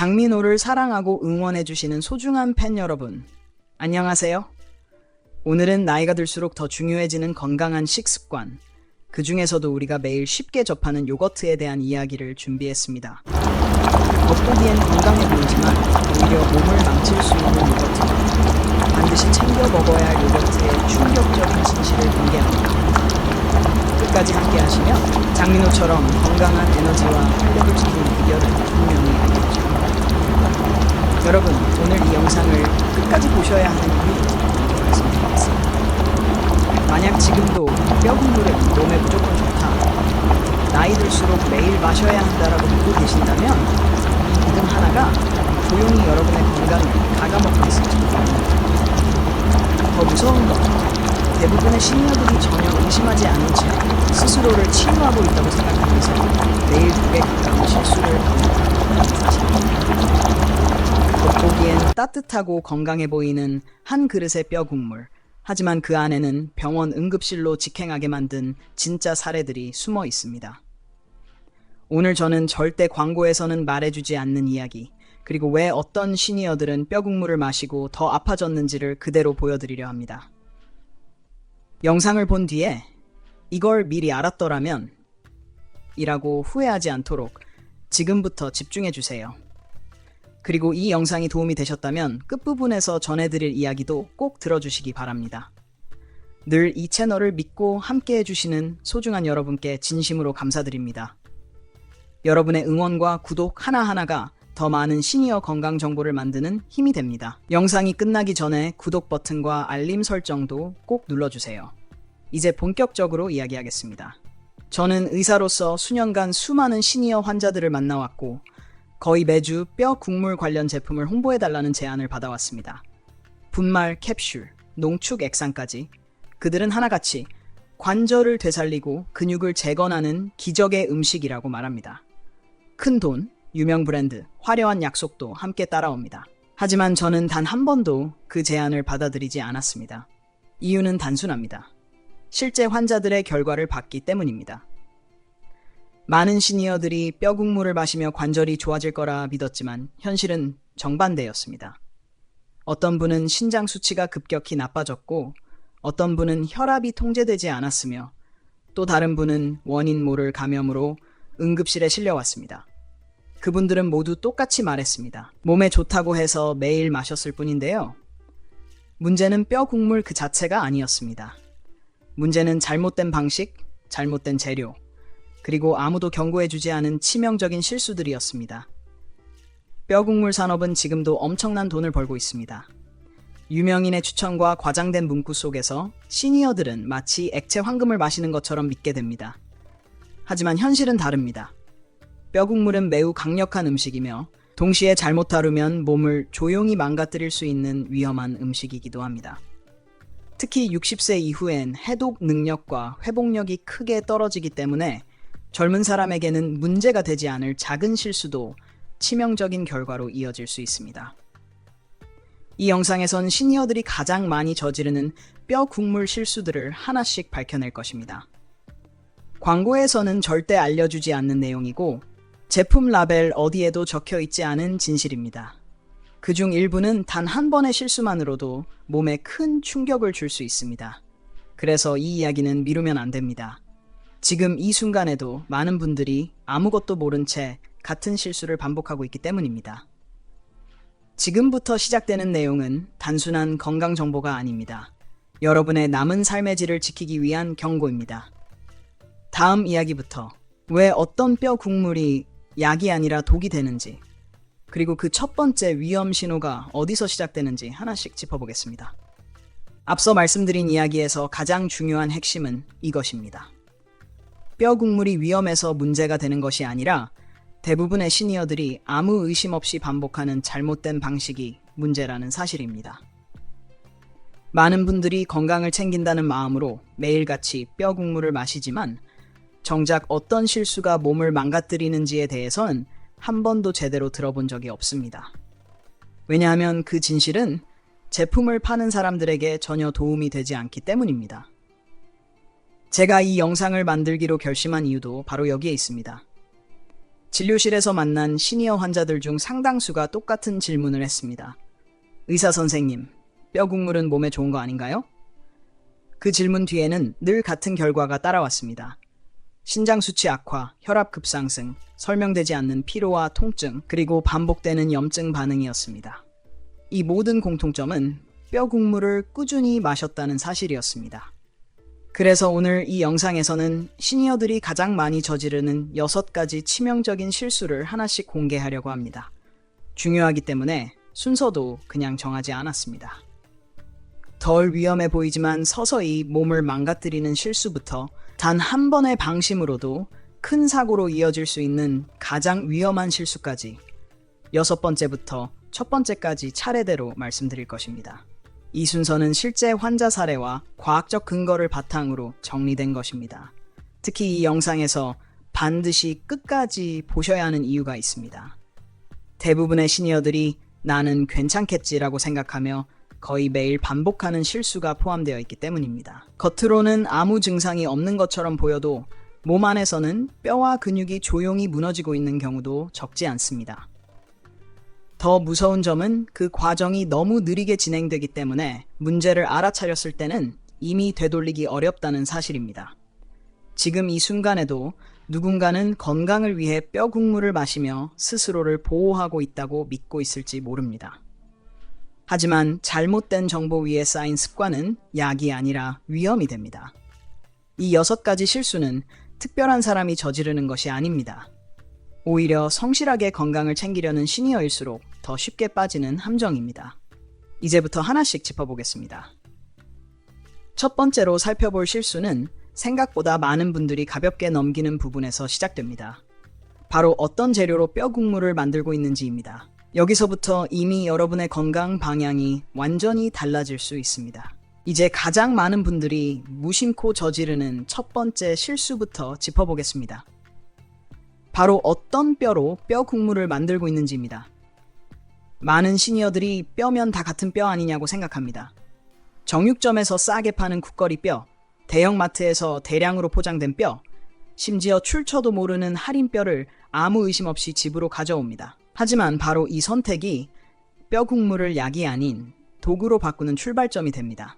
장민호를 사랑하고 응원해주시는 소중한 팬 여러분, 안녕하세요. 오늘은 나이가 들수록 더 중요해지는 건강한 식습관, 그 중에서도 우리가 매일 쉽게 접하는 요거트에 대한 이야기를 준비했습니다. 겉보기엔 건강해 보이지만 오히려 몸을 망칠 수 있는 요거트, 반드시 챙겨 먹어야 할 요거트의 충격적인 진실을 공개합니다. 끝까지 함께 하시면 장민호처럼 건강한 에너지와 활력을 찾는 비결을 분명히 알려드립니다. 여러분, 오늘 이 영상을 끝까지 보셔야 하는 이유부터 먼저 말씀드리겠습니다. 만약 지금도 뼈 국물은 몸에 무조건 좋다, 나이 들수록 매일 마셔야 한다라고 믿고 계신다면 이 믿음 하나가 조용히 여러분의 건강을 갉아먹고 있습니다. 더 무서운 건 대부분의 시니어들이 전혀 의심하지 않은 채 스스로를 치유하고 있다고 생각하면서 매일 2배 가까운 실수를 반복한다는 사실입니다. 겉보기엔 따뜻하고 건강해 보이는 한 그릇의 뼈 국물, 하지만 그 안에는 병원 응급실로 직행하게 만든 진짜 사례들이 숨어 있습니다. 오늘 저는 절대 광고에서는 말해주지 않는 이야기, 그리고 왜 어떤 시니어들은 뼈 국물을 마시고 더 아파졌는지를 그대로 보여드리려 합니다. 영상을 본 뒤에 이걸 미리 알았더라면 이라고 후회하지 않도록 지금부터 집중해주세요. 그리고 이 영상이 도움이 되셨다면 끝부분에서 전해드릴 이야기도 꼭 들어주시기 바랍니다. 늘 이 채널을 믿고 함께 해주시는 소중한 여러분께 진심으로 감사드립니다. 여러분의 응원과 구독 하나하나가 더 많은 시니어 건강 정보를 만드는 힘이 됩니다. 영상이 끝나기 전에 구독 버튼과 알림 설정도 꼭 눌러주세요. 이제 본격적으로 이야기하겠습니다. 저는 의사로서 수년간 수많은 시니어 환자들을 만나왔고 거의 매주 뼈 국물 관련 제품을 홍보해달라는 제안을 받아왔습니다. 분말, 캡슐, 농축 액상까지 그들은 하나같이 관절을 되살리고 근육을 재건하는 기적의 음식이라고 말합니다. 큰 돈, 유명 브랜드, 화려한 약속도 함께 따라옵니다. 하지만 저는 단 한 번도 그 제안을 받아들이지 않았습니다. 이유는 단순합니다. 실제 환자들의 결과를 봤기 때문입니다. 많은 시니어들이 뼈 국물을 마시며 관절이 좋아질 거라 믿었지만 현실은 정반대였습니다. 어떤 분은 신장 수치가 급격히 나빠졌고 어떤 분은 혈압이 통제되지 않았으며 또 다른 분은 원인 모를 감염으로 응급실에 실려왔습니다. 그분들은 모두 똑같이 말했습니다. 몸에 좋다고 해서 매일 마셨을 뿐인데요. 문제는 뼈 국물 그 자체가 아니었습니다. 문제는 잘못된 방식, 잘못된 재료, 그리고 아무도 경고해주지 않은 치명적인 실수들이었습니다. 뼈 국물 산업은 지금도 엄청난 돈을 벌고 있습니다. 유명인의 추천과 과장된 문구 속에서 시니어들은 마치 액체 황금을 마시는 것처럼 믿게 됩니다. 하지만 현실은 다릅니다. 뼈 국물은 매우 강력한 음식이며 동시에 잘못 다루면 몸을 조용히 망가뜨릴 수 있는 위험한 음식이기도 합니다. 특히 60세 이후엔 해독 능력과 회복력이 크게 떨어지기 때문에 젊은 사람에게는 문제가 되지 않을 작은 실수도 치명적인 결과로 이어질 수 있습니다. 이 영상에선 시니어들이 가장 많이 저지르는 뼈 국물 실수들을 하나씩 밝혀낼 것입니다. 광고에서는 절대 알려주지 않는 내용이고 제품 라벨 어디에도 적혀 있지 않은 진실입니다. 그중 일부는 단 한 번의 실수만으로도 몸에 큰 충격을 줄 수 있습니다. 그래서 이 이야기는 미루면 안 됩니다. 지금 이 순간에도 많은 분들이 아무것도 모른 채 같은 실수를 반복하고 있기 때문입니다. 지금부터 시작되는 내용은 단순한 건강 정보가 아닙니다. 여러분의 남은 삶의 질을 지키기 위한 경고입니다. 다음 이야기부터 왜 어떤 뼈 국물이 약이 아니라 독이 되는지, 그리고 그 첫 번째 위험 신호가 어디서 시작되는지 하나씩 짚어보겠습니다. 앞서 말씀드린 이야기에서 가장 중요한 핵심은 이것입니다. 뼈 국물이 위험해서 문제가 되는 것이 아니라 대부분의 시니어들이 아무 의심 없이 반복하는 잘못된 방식이 문제라는 사실입니다. 많은 분들이 건강을 챙긴다는 마음으로 매일같이 뼈 국물을 마시지만 정작 어떤 실수가 몸을 망가뜨리는지에 대해서는 한 번도 제대로 들어본 적이 없습니다. 왜냐하면 그 진실은 제품을 파는 사람들에게 전혀 도움이 되지 않기 때문입니다. 제가 이 영상을 만들기로 결심한 이유도 바로 여기에 있습니다. 진료실에서 만난 시니어 환자들 중 상당수가 똑같은 질문을 했습니다. 의사 선생님, 뼈 국물은 몸에 좋은 거 아닌가요? 그 질문 뒤에는 늘 같은 결과가 따라왔습니다. 신장 수치 악화, 혈압 급상승, 설명되지 않는 피로와 통증, 그리고 반복되는 염증 반응이었습니다. 이 모든 공통점은 뼈 국물을 꾸준히 마셨다는 사실이었습니다. 그래서 오늘 이 영상에서는 시니어들이 가장 많이 저지르는 6가지 치명적인 실수를 하나씩 공개하려고 합니다. 중요하기 때문에 순서도 그냥 정하지 않았습니다. 덜 위험해 보이지만 서서히 몸을 망가뜨리는 실수부터 단 한 번의 방심으로도 큰 사고로 이어질 수 있는 가장 위험한 실수까지 6번째부터 첫 번째까지 차례대로 말씀드릴 것입니다. 이 순서는 실제 환자 사례와 과학적 근거를 바탕으로 정리된 것입니다. 특히 이 영상에서 반드시 끝까지 보셔야 하는 이유가 있습니다. 대부분의 시니어들이 나는 괜찮겠지라고 생각하며 거의 매일 반복하는 실수가 포함되어 있기 때문입니다. 겉으로는 아무 증상이 없는 것처럼 보여도 몸 안에서는 뼈와 근육이 조용히 무너지고 있는 경우도 적지 않습니다. 더 무서운 점은 그 과정이 너무 느리게 진행되기 때문에 문제를 알아차렸을 때는 이미 되돌리기 어렵다는 사실입니다. 지금 이 순간에도 누군가는 건강을 위해 뼈 국물을 마시며 스스로를 보호하고 있다고 믿고 있을지 모릅니다. 하지만 잘못된 정보 위에 쌓인 습관은 약이 아니라 위험이 됩니다. 이 6가지 실수는 특별한 사람이 저지르는 것이 아닙니다. 오히려 성실하게 건강을 챙기려는 시니어일수록 더 쉽게 빠지는 함정입니다. 이제부터 하나씩 짚어보겠습니다. 첫 번째로 살펴볼 실수는 생각보다 많은 분들이 가볍게 넘기는 부분에서 시작됩니다. 바로 어떤 재료로 뼈 국물을 만들고 있는지입니다. 여기서부터 이미 여러분의 건강 방향이 완전히 달라질 수 있습니다. 이제 가장 많은 분들이 무심코 저지르는 첫 번째 실수부터 짚어보겠습니다. 바로 어떤 뼈로 뼈 국물을 만들고 있는지입니다. 많은 시니어들이 뼈면 다 같은 뼈 아니냐고 생각합니다. 정육점에서 싸게 파는 국거리 뼈, 대형마트에서 대량으로 포장된 뼈, 심지어 출처도 모르는 할인뼈를 아무 의심 없이 집으로 가져옵니다. 하지만 바로 이 선택이 뼈 국물을 약이 아닌 도구로 바꾸는 출발점이 됩니다.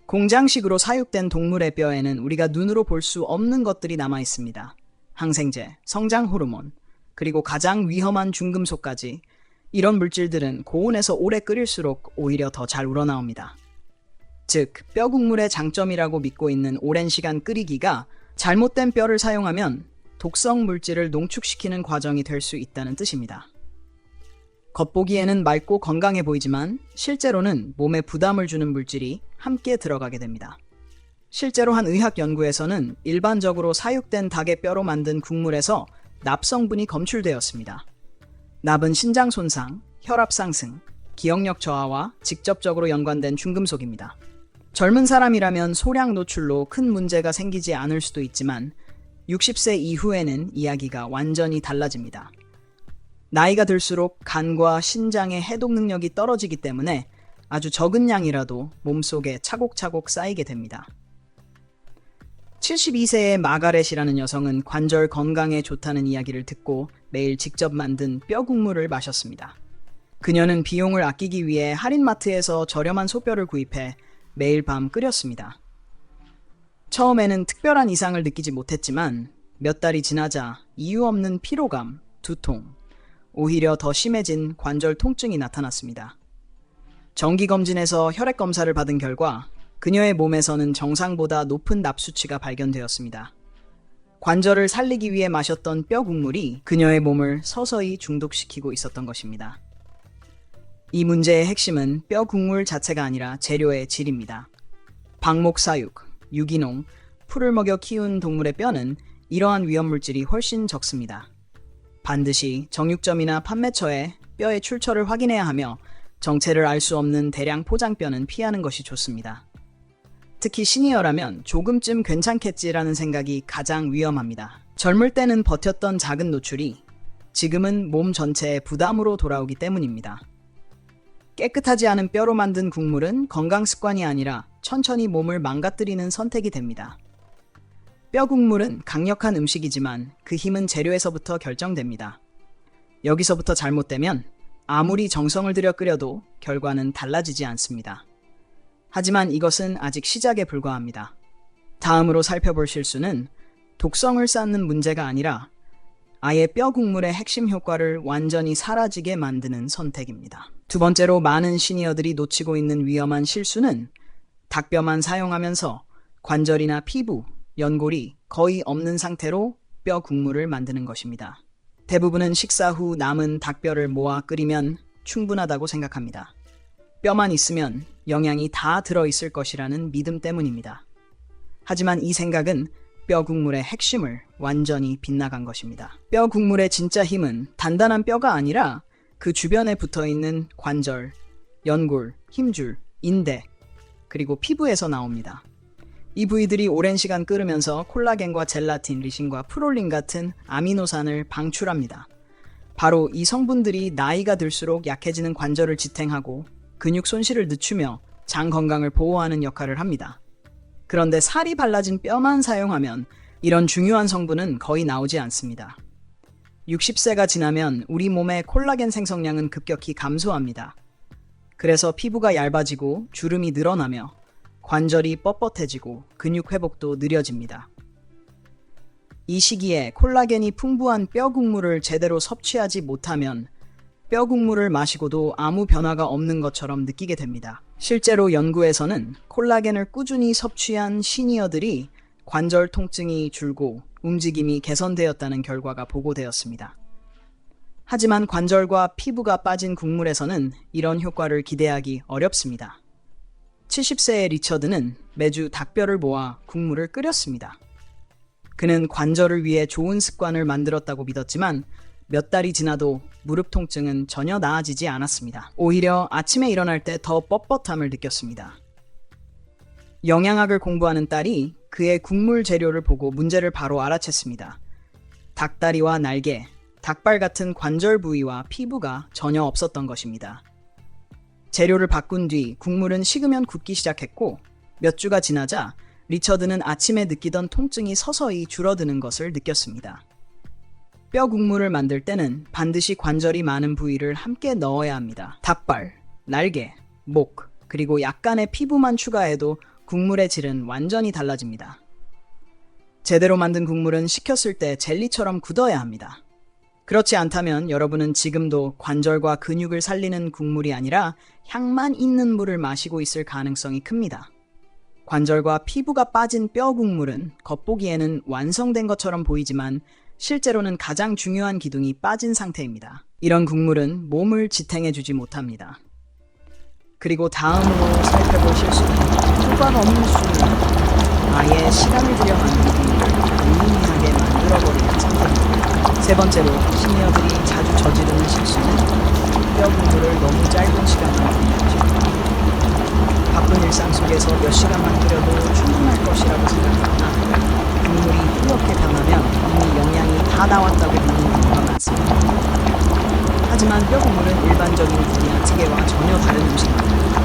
공장식으로 사육된 동물의 뼈에는 우리가 눈으로 볼 수 없는 것들이 남아 있습니다. 항생제, 성장 호르몬, 그리고 가장 위험한 중금속까지. 이런 물질들은 고온에서 오래 끓일수록 오히려 더 잘 우러나옵니다. 즉, 뼈 국물의 장점이라고 믿고 있는 오랜 시간 끓이기가 잘못된 뼈를 사용하면 독성 물질을 농축시키는 과정이 될 수 있다는 뜻입니다. 겉보기에는 맑고 건강해 보이지만 실제로는 몸에 부담을 주는 물질이 함께 들어가게 됩니다. 실제로 한 의학 연구에서는 일반적으로 사육된 닭의 뼈로 만든 국물에서 납 성분이 검출되었습니다. 납은 신장 손상, 혈압 상승, 기억력 저하와 직접적으로 연관된 중금속입니다. 젊은 사람이라면 소량 노출로 큰 문제가 생기지 않을 수도 있지만 60세 이후에는 이야기가 완전히 달라집니다. 나이가 들수록 간과 신장의 해독 능력이 떨어지기 때문에 아주 적은 양이라도 몸속에 차곡차곡 쌓이게 됩니다. 72세의 마가렛이라는 여성은 관절 건강에 좋다는 이야기를 듣고 매일 직접 만든 뼈 국물을 마셨습니다. 그녀는 비용을 아끼기 위해 할인마트에서 저렴한 소뼈를 구입해 매일 밤 끓였습니다. 처음에는 특별한 이상을 느끼지 못했지만 몇 달이 지나자 이유 없는 피로감, 두통, 오히려 더 심해진 관절 통증이 나타났습니다. 정기검진에서 혈액 검사를 받은 결과 그녀의 몸에서는 정상보다 높은 납 수치가 발견되었습니다. 관절을 살리기 위해 마셨던 뼈 국물이 그녀의 몸을 서서히 중독시키고 있었던 것입니다. 이 문제의 핵심은 뼈 국물 자체가 아니라 재료의 질입니다. 방목사육, 유기농, 풀을 먹여 키운 동물의 뼈는 이러한 위험물질이 훨씬 적습니다. 반드시 정육점이나 판매처에 뼈의 출처를 확인해야 하며 정체를 알 수 없는 대량 포장뼈는 피하는 것이 좋습니다. 특히 시니어라면 조금쯤 괜찮겠지라는 생각이 가장 위험합니다. 젊을 때는 버텼던 작은 노출이 지금은 몸 전체의 부담으로 돌아오기 때문입니다. 깨끗하지 않은 뼈로 만든 국물은 건강 습관이 아니라 천천히 몸을 망가뜨리는 선택이 됩니다. 뼈 국물은 강력한 음식이지만 그 힘은 재료에서부터 결정됩니다. 여기서부터 잘못되면 아무리 정성을 들여 끓여도 결과는 달라지지 않습니다. 하지만 이것은 아직 시작에 불과합니다. 다음으로 살펴볼 실수는 독성을 쌓는 문제가 아니라 아예 뼈 국물의 핵심 효과를 완전히 사라지게 만드는 선택입니다. 두 번째로 많은 시니어들이 놓치고 있는 위험한 실수는 닭뼈만 사용하면서 관절이나 피부, 연골이 거의 없는 상태로 뼈 국물을 만드는 것입니다. 대부분은 식사 후 남은 닭뼈를 모아 끓이면 충분하다고 생각합니다. 뼈만 있으면 영양이 다 들어있을 것이라는 믿음 때문입니다. 하지만 이 생각은 뼈 국물의 핵심을 완전히 빗나간 것입니다. 뼈 국물의 진짜 힘은 단단한 뼈가 아니라 그 주변에 붙어있는 관절, 연골, 힘줄, 인대, 그리고 피부에서 나옵니다. 이 부위들이 오랜 시간 끓으면서 콜라겐과 젤라틴, 리신과 프롤린 같은 아미노산을 방출합니다. 바로 이 성분들이 나이가 들수록 약해지는 관절을 지탱하고 근육 손실을 늦추며 장 건강을 보호하는 역할을 합니다. 그런데 살이 발라진 뼈만 사용하면 이런 중요한 성분은 거의 나오지 않습니다. 60세가 지나면 우리 몸의 콜라겐 생성량은 급격히 감소합니다. 그래서 피부가 얇아지고 주름이 늘어나며 관절이 뻣뻣해지고 근육 회복도 느려집니다. 이 시기에 콜라겐이 풍부한 뼈 국물을 제대로 섭취하지 못하면 뼈 국물을 마시고도 아무 변화가 없는 것처럼 느끼게 됩니다. 실제로 연구에서는 콜라겐을 꾸준히 섭취한 시니어들이 관절 통증이 줄고 움직임이 개선되었다는 결과가 보고되었습니다. 하지만 관절과 피부가 빠진 국물에서는 이런 효과를 기대하기 어렵습니다. 70세의 리처드는 매주 닭뼈를 모아 국물을 끓였습니다. 그는 관절을 위해 좋은 습관을 만들었다고 믿었지만 몇 달이 지나도 무릎 통증은 전혀 나아지지 않았습니다. 오히려 아침에 일어날 때 더 뻣뻣함을 느꼈습니다. 영양학을 공부하는 딸이 그의 국물 재료를 보고 문제를 바로 알아챘습니다. 닭다리와 날개, 닭발 같은 관절 부위와 피부가 전혀 없었던 것입니다. 재료를 바꾼 뒤 국물은 식으면 굳기 시작했고 몇 주가 지나자 리처드는 아침에 느끼던 통증이 서서히 줄어드는 것을 느꼈습니다. 뼈 국물을 만들 때는 반드시 관절이 많은 부위를 함께 넣어야 합니다. 닭발, 날개, 목, 그리고 약간의 피부만 추가해도 국물의 질은 완전히 달라집니다. 제대로 만든 국물은 식혔을 때 젤리처럼 굳어야 합니다. 그렇지 않다면 여러분은 지금도 관절과 근육을 살리는 국물이 아니라 향만 있는 물을 마시고 있을 가능성이 큽니다. 관절과 피부가 빠진 뼈 국물은 겉보기에는 완성된 것처럼 보이지만 실제로는 가장 중요한 기둥이 빠진 상태입니다. 이런 국물은 몸을 지탱해주지 못합니다. 그리고 다음으로 살펴볼 실수는 효과가 없는 수는 아예 시간을 들여 만든 국물을 무의미하게 만들어버리는 상태입니다. 세 번째로 시니어들이 자주 저지르는 실수는 뼈 국물을 너무 짧은 시간 끓이는 것입니다. 바쁜 일상 속에서 몇 시간만 끓여도 충분할 것이라고 생각하거나 국물이 뿌옇게 변하면 이미 영양이 다 나왔다고 믿는 경우가 많습니다. 하지만 뼈 국물은 일반적인 된장찌개와 전혀 다른 음식입니다.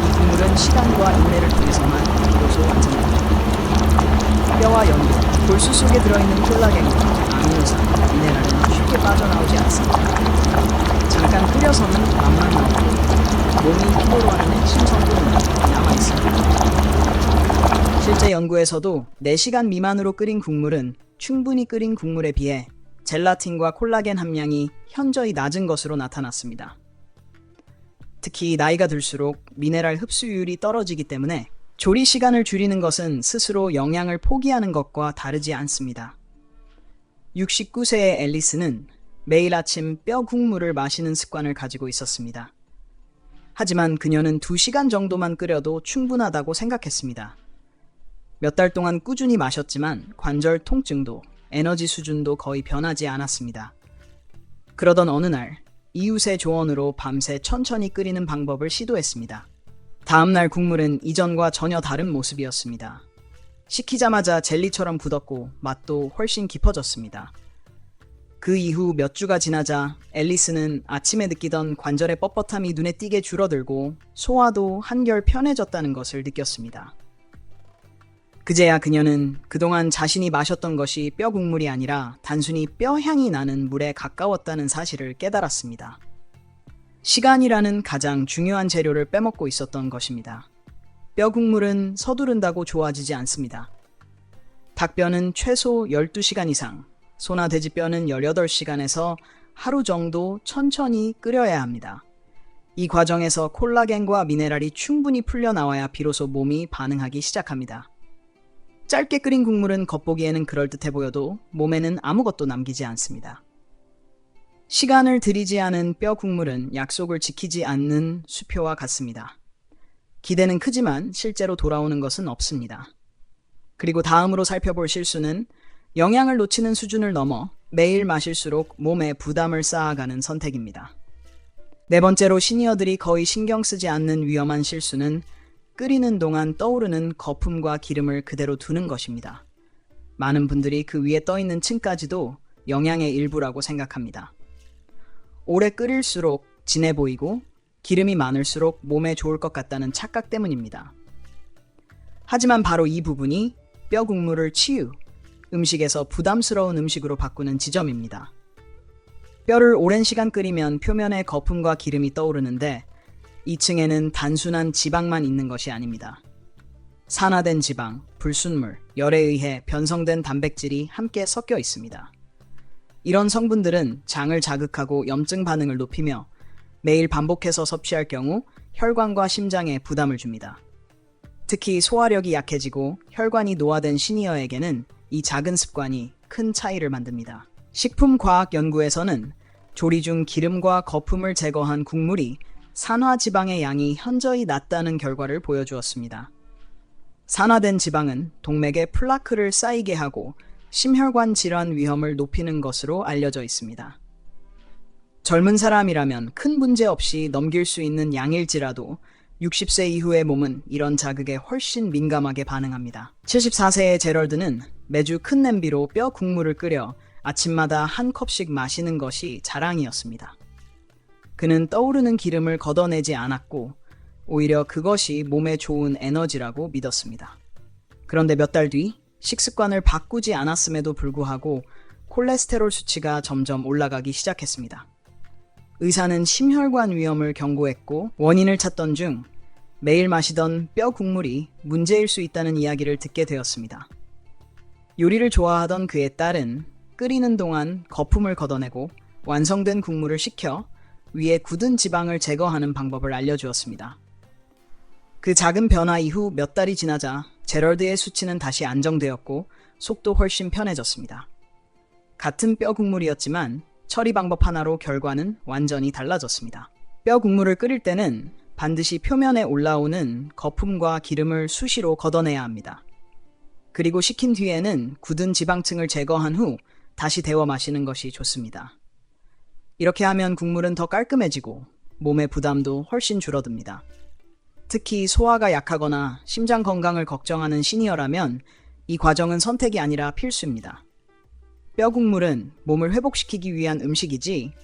이 국물은 시간과 인내를 통해서만 비로소 완성됩니다. 뼈와 연골, 골수 속에 들어있는 콜라겐과 아미노산, 미네랄은 쉽게 빠져나오지 않습니다. 잠깐 끓여서는 맛만 나오고 몸이 피로로 하는 핵심 성분은 남아있습니다. 실제 연구에서도 4시간 미만으로 끓인 국물은 충분히 끓인 국물에 비해 젤라틴과 콜라겐 함량이 현저히 낮은 것으로 나타났습니다. 특히 나이가 들수록 미네랄 흡수율이 떨어지기 때문에 조리 시간을 줄이는 것은 스스로 영양을 포기하는 것과 다르지 않습니다. 69세의 앨리스는 매일 아침 뼈 국물을 마시는 습관을 가지고 있었습니다. 하지만 그녀는 2시간 정도만 끓여도 충분하다고 생각했습니다. 몇 달 동안 꾸준히 마셨지만 관절 통증도 에너지 수준도 거의 변하지 않았습니다. 그러던 어느 날 이웃의 조언으로 밤새 천천히 끓이는 방법을 시도했습니다. 다음날 국물은 이전과 전혀 다른 모습이었습니다. 식히자마자 젤리처럼 굳었고 맛도 훨씬 깊어졌습니다. 그 이후 몇 주가 지나자 앨리스는 아침에 느끼던 관절의 뻣뻣함이 눈에 띄게 줄어들고 소화도 한결 편해졌다는 것을 느꼈습니다. 그제야 그녀는 그동안 자신이 마셨던 것이 뼈 국물이 아니라 단순히 뼈 향이 나는 물에 가까웠다는 사실을 깨달았습니다. 시간이라는 가장 중요한 재료를 빼먹고 있었던 것입니다. 뼈 국물은 서두른다고 좋아지지 않습니다. 닭뼈는 최소 12시간 이상, 소나 돼지뼈는 18시간에서 하루 정도 천천히 끓여야 합니다. 이 과정에서 콜라겐과 미네랄이 충분히 풀려 나와야 비로소 몸이 반응하기 시작합니다. 짧게 끓인 국물은 겉보기에는 그럴듯해 보여도 몸에는 아무것도 남기지 않습니다. 시간을 들이지 않은 뼈 국물은 약속을 지키지 않는 수표와 같습니다. 기대는 크지만 실제로 돌아오는 것은 없습니다. 그리고 다음으로 살펴볼 실수는 영양을 놓치는 수준을 넘어 매일 마실수록 몸에 부담을 쌓아가는 선택입니다. 네 번째로 시니어들이 거의 신경 쓰지 않는 위험한 실수는 끓이는 동안 떠오르는 거품과 기름을 그대로 두는 것입니다. 많은 분들이 그 위에 떠있는 층까지도 영양의 일부라고 생각합니다. 오래 끓일수록 진해 보이고 기름이 많을수록 몸에 좋을 것 같다는 착각 때문입니다. 하지만 바로 이 부분이 뼈 국물을 음식에서 부담스러운 음식으로 바꾸는 지점입니다. 뼈를 오랜 시간 끓이면 표면에 거품과 기름이 떠오르는데 2층에는 단순한 지방만 있는 것이 아닙니다. 산화된 지방, 불순물, 열에 의해 변성된 단백질이 함께 섞여 있습니다. 이런 성분들은 장을 자극하고 염증 반응을 높이며 매일 반복해서 섭취할 경우 혈관과 심장에 부담을 줍니다. 특히 소화력이 약해지고 혈관이 노화된 시니어에게는 이 작은 습관이 큰 차이를 만듭니다. 식품과학 연구에서는 조리 중 기름과 거품을 제거한 국물이 산화지방의 양이 현저히 낮다는 결과를 보여주었습니다. 산화된 지방은 동맥에 플라크를 쌓이게 하고 심혈관 질환 위험을 높이는 것으로 알려져 있습니다. 젊은 사람이라면 큰 문제 없이 넘길 수 있는 양일지라도 60세 이후의 몸은 이런 자극에 훨씬 민감하게 반응합니다. 74세의 제럴드는 매주 큰 냄비로 뼈 국물을 끓여 아침마다 한 컵씩 마시는 것이 자랑이었습니다. 그는 떠오르는 기름을 걷어내지 않았고 오히려 그것이 몸에 좋은 에너지라고 믿었습니다. 그런데 몇 달 뒤 식습관을 바꾸지 않았음에도 불구하고 콜레스테롤 수치가 점점 올라가기 시작했습니다. 의사는 심혈관 위험을 경고했고 원인을 찾던 중 매일 마시던 뼈 국물이 문제일 수 있다는 이야기를 듣게 되었습니다. 요리를 좋아하던 그의 딸은 끓이는 동안 거품을 걷어내고 완성된 국물을 식혀 위에 굳은 지방을 제거하는 방법을 알려주었습니다. 그 작은 변화 이후 몇 달이 지나자 제럴드의 수치는 다시 안정되었고 속도 훨씬 편해졌습니다. 같은 뼈 국물이었지만 처리 방법 하나로 결과는 완전히 달라졌습니다. 뼈 국물을 끓일 때는 반드시 표면에 올라오는 거품과 기름을 수시로 걷어내야 합니다. 그리고 식힌 뒤에는 굳은 지방층을 제거한 후 다시 데워 마시는 것이 좋습니다. 이렇게 하면 국물은 더 깔끔해지고 몸의 부담도 훨씬 줄어듭니다. 특히 소화가 약하거나 심장 건강을 걱정하는 시니어라면 이 과정은 선택이 아니라 필수입니다. 뼈 국물은 몸을 회복시키기 위한 음식이지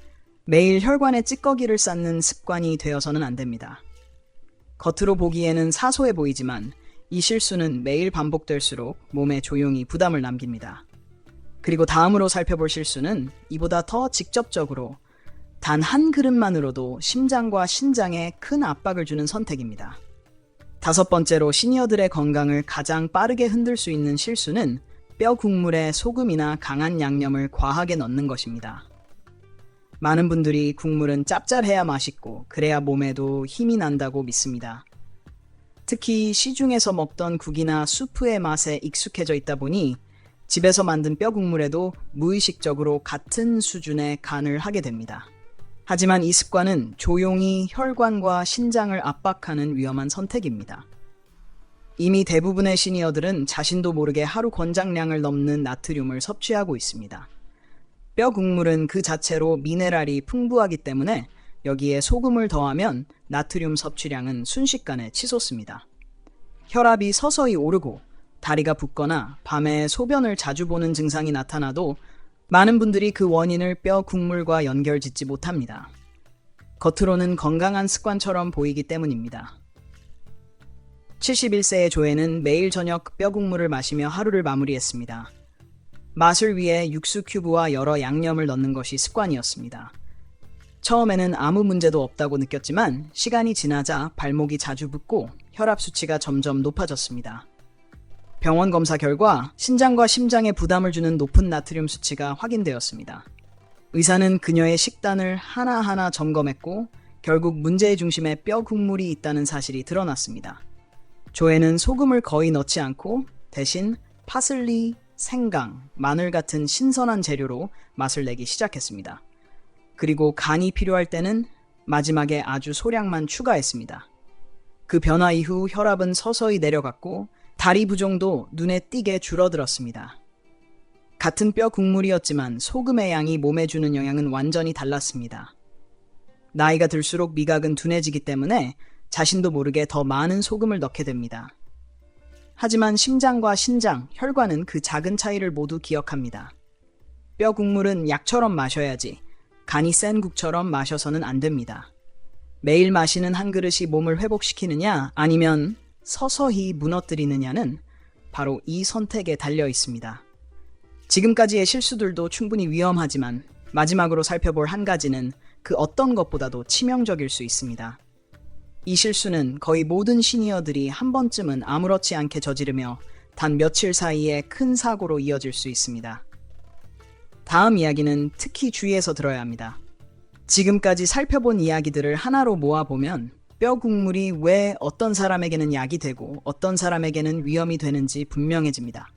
매일 혈관에 찌꺼기를 쌓는 습관이 되어서는 안 됩니다. 겉으로 보기에는 사소해 보이지만 이 실수는 매일 반복될수록 몸에 조용히 부담을 남깁니다. 그리고 다음으로 살펴볼 실수는 이보다 더 직접적으로 단 한 그릇만으로도 심장과 신장에 큰 압박을 주는 선택입니다. 다섯 번째로 시니어들의 건강을 가장 빠르게 흔들 수 있는 실수는 뼈 국물에 소금이나 강한 양념을 과하게 넣는 것입니다. 많은 분들이 국물은 짭짤해야 맛있고 그래야 몸에도 힘이 난다고 믿습니다. 특히 시중에서 먹던 국이나 수프의 맛에 익숙해져 있다 보니 집에서 만든 뼈 국물에도 무의식적으로 같은 수준의 간을 하게 됩니다. 하지만 이 습관은 조용히 혈관과 신장을 압박하는 위험한 선택입니다. 이미 대부분의 시니어들은 자신도 모르게 하루 권장량을 넘는 나트륨을 섭취하고 있습니다. 뼈 국물은 그 자체로 미네랄이 풍부하기 때문에 여기에 소금을 더하면 나트륨 섭취량은 순식간에 치솟습니다. 혈압이 서서히 오르고 다리가 붓거나 밤에 소변을 자주 보는 증상이 나타나도 많은 분들이 그 원인을 뼈 국물과 연결짓지 못합니다. 겉으로는 건강한 습관처럼 보이기 때문입니다. 71세의 조에는 매일 저녁 뼈국물을 마시며 하루를 마무리했습니다. 맛을 위해 육수 큐브와 여러 양념을 넣는 것이 습관이었습니다. 처음에는 아무 문제도 없다고 느꼈지만 시간이 지나자 발목이 자주 붓고 혈압 수치가 점점 높아졌습니다. 병원 검사 결과 신장과 심장에 부담을 주는 높은 나트륨 수치가 확인되었습니다. 의사는 그녀의 식단을 하나하나 점검했고 결국 문제의 중심에 뼈 국물이 있다는 사실이 드러났습니다. 조에는 소금을 거의 넣지 않고 대신 파슬리, 생강, 마늘 같은 신선한 재료로 맛을 내기 시작했습니다. 그리고 간이 필요할 때는 마지막에 아주 소량만 추가했습니다. 그 변화 이후 혈압은 서서히 내려갔고 다리 부종도 눈에 띄게 줄어들었습니다. 같은 뼈 국물이었지만 소금의 양이 몸에 주는 영향은 완전히 달랐습니다. 나이가 들수록 미각은 둔해지기 때문에 자신도 모르게 더 많은 소금을 넣게 됩니다. 하지만 심장과 신장, 혈관은 그 작은 차이를 모두 기억합니다. 뼈 국물은 약처럼 마셔야지 간이 센 국처럼 마셔서는 안 됩니다. 매일 마시는 한 그릇이 몸을 회복시키느냐 아니면 서서히 무너뜨리느냐는 바로 이 선택에 달려 있습니다. 지금까지의 실수들도 충분히 위험하지만 마지막으로 살펴볼 한 가지는 그 어떤 것보다도 치명적일 수 있습니다. 이 실수는 거의 모든 시니어들이 한 번쯤은 아무렇지 않게 저지르며 단 며칠 사이에 큰 사고로 이어질 수 있습니다. 다음 이야기는 특히 주의해서 들어야 합니다. 지금까지 살펴본 이야기들을 하나로 모아보면 뼈 국물이 왜 어떤 사람에게는 약이 되고 어떤 사람에게는 위험이 되는지 분명해집니다.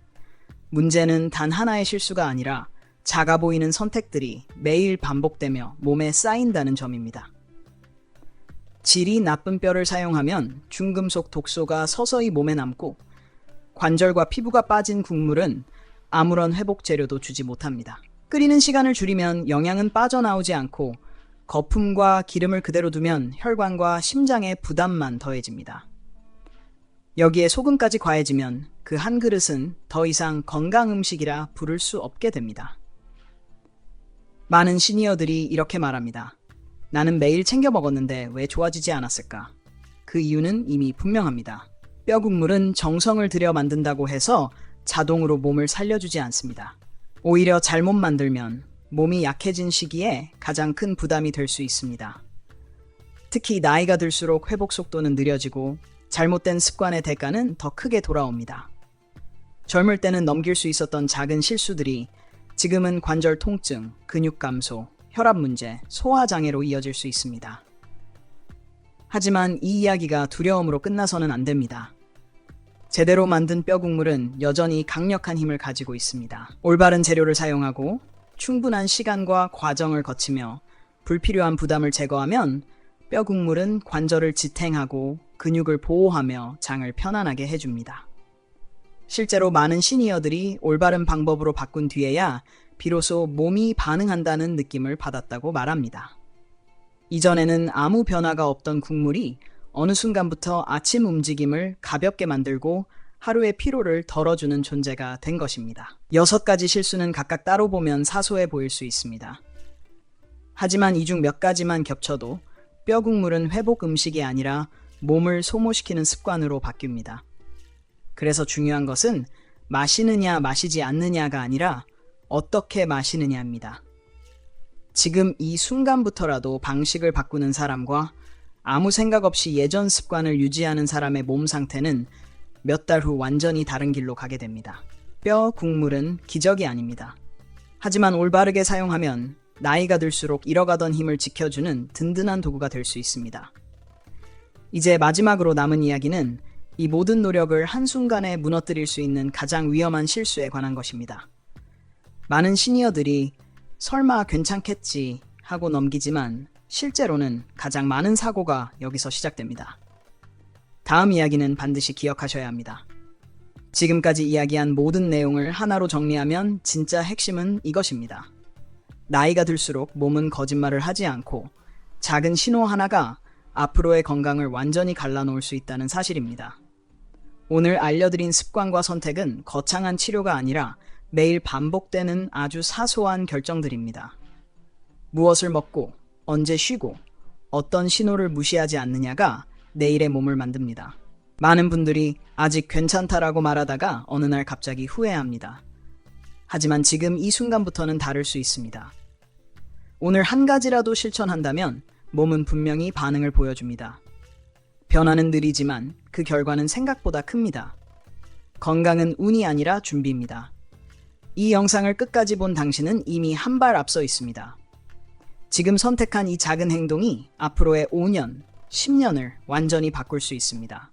문제는 단 하나의 실수가 아니라 작아 보이는 선택들이 매일 반복되며 몸에 쌓인다는 점입니다. 질이 나쁜 뼈를 사용하면 중금속 독소가 서서히 몸에 남고 관절과 피부가 빠진 국물은 아무런 회복 재료도 주지 못합니다. 끓이는 시간을 줄이면 영양은 빠져나오지 않고 거품과 기름을 그대로 두면 혈관과 심장에 부담만 더해집니다. 여기에 소금까지 과해지면 그 한 그릇은 더 이상 건강 음식이라 부를 수 없게 됩니다. 많은 시니어들이 이렇게 말합니다. 나는 매일 챙겨 먹었는데 왜 좋아지지 않았을까? 그 이유는 이미 분명합니다. 뼈 국물은 정성을 들여 만든다고 해서 자동으로 몸을 살려주지 않습니다. 오히려 잘못 만들면 몸이 약해진 시기에 가장 큰 부담이 될 수 있습니다. 특히 나이가 들수록 회복 속도는 느려지고 잘못된 습관의 대가는 더 크게 돌아옵니다. 젊을 때는 넘길 수 있었던 작은 실수들이 지금은 관절 통증, 근육 감소, 혈압 문제, 소화 장애로 이어질 수 있습니다. 하지만 이 이야기가 두려움으로 끝나서는 안 됩니다. 제대로 만든 뼈 국물은 여전히 강력한 힘을 가지고 있습니다. 올바른 재료를 사용하고 충분한 시간과 과정을 거치며 불필요한 부담을 제거하면 뼈 국물은 관절을 지탱하고 근육을 보호하며 장을 편안하게 해줍니다. 실제로 많은 시니어들이 올바른 방법으로 바꾼 뒤에야 비로소 몸이 반응한다는 느낌을 받았다고 말합니다. 이전에는 아무 변화가 없던 국물이 어느 순간부터 아침 움직임을 가볍게 만들고 하루의 피로를 덜어주는 존재가 된 것입니다. 6가지 실수는 각각 따로 보면 사소해 보일 수 있습니다. 하지만 이 중 몇 가지만 겹쳐도 뼈 국물은 회복 음식이 아니라 몸을 소모시키는 습관으로 바뀝니다. 그래서 중요한 것은 마시느냐 마시지 않느냐가 아니라 어떻게 마시느냐입니다. 지금 이 순간부터라도 방식을 바꾸는 사람과 아무 생각 없이 예전 습관을 유지하는 사람의 몸 상태는 몇 달 후 완전히 다른 길로 가게 됩니다. 뼈 국물은 기적이 아닙니다. 하지만 올바르게 사용하면 나이가 들수록 잃어가던 힘을 지켜주는 든든한 도구가 될 수 있습니다. 이제 마지막으로 남은 이야기는 이 모든 노력을 한순간에 무너뜨릴 수 있는 가장 위험한 실수에 관한 것입니다. 많은 시니어들이 설마 괜찮겠지 하고 넘기지만 실제로는 가장 많은 사고가 여기서 시작됩니다. 다음 이야기는 반드시 기억하셔야 합니다. 지금까지 이야기한 모든 내용을 하나로 정리하면 진짜 핵심은 이것입니다. 나이가 들수록 몸은 거짓말을 하지 않고 작은 신호 하나가 앞으로의 건강을 완전히 갈라놓을 수 있다는 사실입니다. 오늘 알려드린 습관과 선택은 거창한 치료가 아니라 매일 반복되는 아주 사소한 결정들입니다. 무엇을 먹고, 언제 쉬고, 어떤 신호를 무시하지 않느냐가 내일의 몸을 만듭니다. 많은 분들이 아직 괜찮다라고 말하다가 어느 날 갑자기 후회합니다. 하지만 지금 이 순간부터는 다를 수 있습니다. 오늘 한 가지라도 실천한다면 몸은 분명히 반응을 보여줍니다. 변화는 느리지만 그 결과는 생각보다 큽니다. 건강은 운이 아니라 준비입니다. 이 영상을 끝까지 본 당신은 이미 한 발 앞서 있습니다. 지금 선택한 이 작은 행동이 앞으로의 5년, 10년을 완전히 바꿀 수 있습니다.